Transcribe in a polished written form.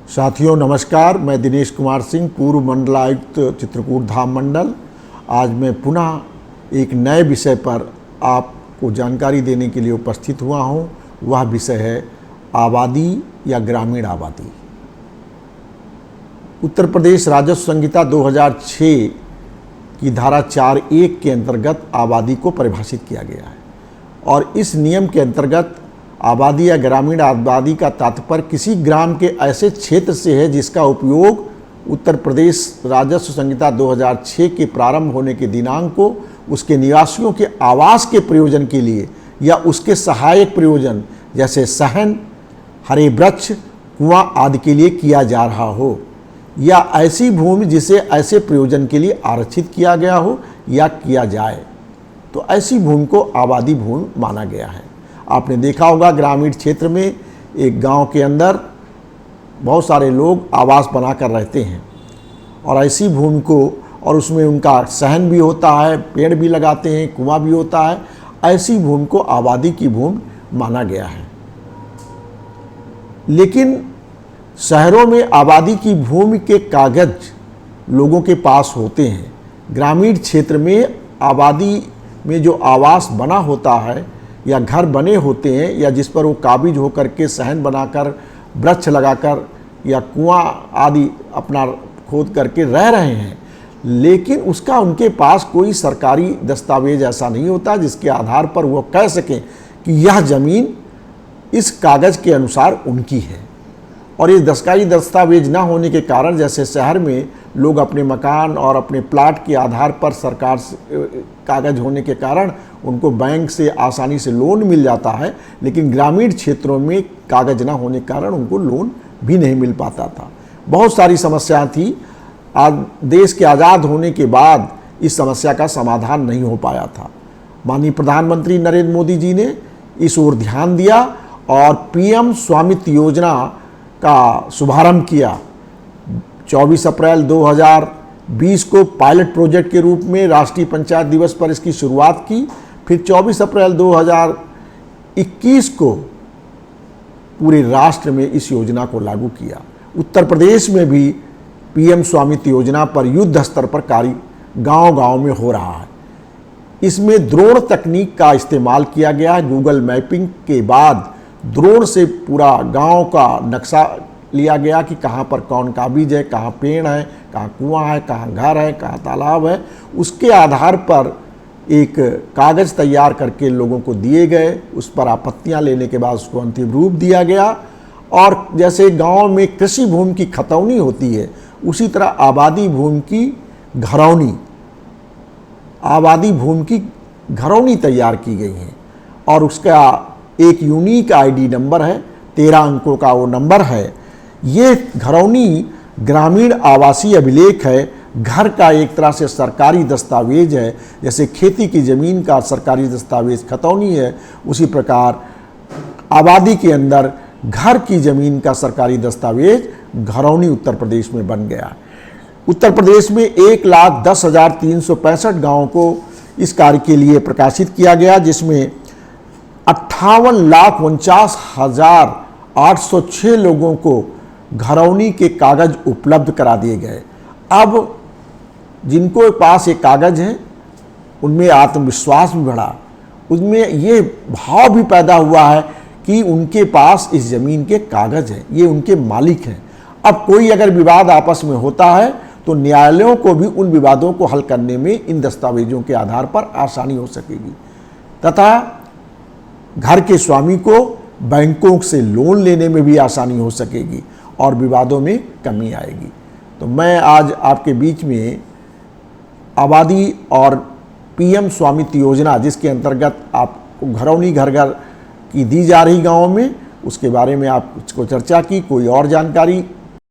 साथियों नमस्कार, मैं दिनेश कुमार सिंह, पूर्व मंडलायुक्त चित्रकूट धाम मंडल। आज मैं पुनः एक नए विषय पर आपको जानकारी देने के लिए उपस्थित हुआ हूं। वह विषय है आबादी या ग्रामीण आबादी। उत्तर प्रदेश राजस्व संहिता 2006 की धारा 4(1) के अंतर्गत आबादी को परिभाषित किया गया है और इस नियम के अंतर्गत आबादी या ग्रामीण आबादी का तात्पर्य किसी ग्राम के ऐसे क्षेत्र से है जिसका उपयोग उत्तर प्रदेश राजस्व संहिता 2006 के प्रारंभ होने के दिनांक को उसके निवासियों के आवास के प्रयोजन के लिए या उसके सहायक प्रयोजन जैसे सहन, हरे वृक्ष, कुआं आदि के लिए किया जा रहा हो, या ऐसी भूमि जिसे ऐसे प्रयोजन के लिए आरक्षित किया गया हो या किया जाए, तो ऐसी भूमि को आबादी भूमि माना गया है। आपने देखा होगा ग्रामीण क्षेत्र में एक गांव के अंदर बहुत सारे लोग आवास बनाकर रहते हैं और ऐसी भूमि को, और उसमें उनका सहन भी होता है, पेड़ भी लगाते हैं, कुआं भी होता है, ऐसी भूमि को आबादी की भूमि माना गया है। लेकिन शहरों में आबादी की भूमि के कागज लोगों के पास होते हैं। ग्रामीण क्षेत्र में आबादी में जो आवास बना होता है या घर बने होते हैं या जिस पर वो काबिज होकर के सहन बनाकर, वृक्ष लगाकर या कुआं आदि अपना खोद करके रह रहे हैं, लेकिन उसका उनके पास कोई सरकारी दस्तावेज ऐसा नहीं होता जिसके आधार पर वो कह सकें कि यह ज़मीन इस कागज़ के अनुसार उनकी है। और ये सरकारी दस्तावेज ना होने के कारण जैसे शहर में लोग अपने मकान और अपने प्लाट के आधार पर सरकार से कागज़ होने के कारण उनको बैंक से आसानी से लोन मिल जाता है, लेकिन ग्रामीण क्षेत्रों में कागज़ ना होने के कारण उनको लोन भी नहीं मिल पाता था। बहुत सारी समस्याएं थी। आज देश के आज़ाद होने के बाद इस समस्या का समाधान नहीं हो पाया था। माननीय प्रधानमंत्री नरेंद्र मोदी जी ने इस ओर ध्यान दिया और पीएम स्वामित्व योजना का शुभारंभ किया। 24 अप्रैल 2020 को पायलट प्रोजेक्ट के रूप में राष्ट्रीय पंचायत दिवस पर इसकी शुरुआत की। फिर 24 अप्रैल 2021 को पूरे राष्ट्र में इस योजना को लागू किया। उत्तर प्रदेश में भी पीएम स्वामित्व योजना पर युद्ध स्तर पर कार्य गांव-गांव में हो रहा है। इसमें ड्रोन तकनीक का इस्तेमाल किया गया है। गूगल मैपिंग के बाद ड्रोन से पूरा गांव का नक्शा लिया गया कि कहाँ पर कौन काबिज है, कहाँ पेड़ है, कहाँ कुआं है, कहाँ घर है, कहाँ तालाब है। उसके आधार पर एक कागज़ तैयार करके लोगों को दिए गए। उस पर आपत्तियां लेने के बाद उसको अंतिम रूप दिया गया। और जैसे गांव में कृषि भूमि की खतौनी होती है, उसी तरह आबादी भूमि की घरौनी तैयार की गई है और उसका एक यूनिक आईडी नंबर है, 13 अंकों का वो नंबर है। ये घरौनी ग्रामीण आवासीय अभिलेख है। घर का एक तरह से सरकारी दस्तावेज है। जैसे खेती की ज़मीन का सरकारी दस्तावेज खतौनी है, उसी प्रकार आबादी के अंदर घर की ज़मीन का सरकारी दस्तावेज घरौनी उत्तर प्रदेश में बन गया। उत्तर प्रदेश में 1,10,365 गाँवों को इस कार्य के लिए प्रकाशित किया गया, जिसमें 58,49,806 लोगों को घरौनी के कागज़ उपलब्ध करा दिए गए। अब जिनको पास ये कागज़ हैं उनमें आत्मविश्वास भी बढ़ा, उनमें ये भाव भी पैदा हुआ है कि उनके पास इस ज़मीन के कागज़ हैं, ये उनके मालिक हैं। अब कोई अगर विवाद आपस में होता है तो न्यायालयों को भी उन विवादों को हल करने में इन दस्तावेजों के आधार पर आसानी हो सकेगी तथा घर के स्वामी को बैंकों से लोन लेने में भी आसानी हो सकेगी और विवादों में कमी आएगी। तो मैं आज आपके बीच में आबादी और पीएम स्वामित्व योजना, जिसके अंतर्गत आपको घरौनी घर घर की दी जा रही गाँव में, उसके बारे में आपको चर्चा की। कोई और जानकारी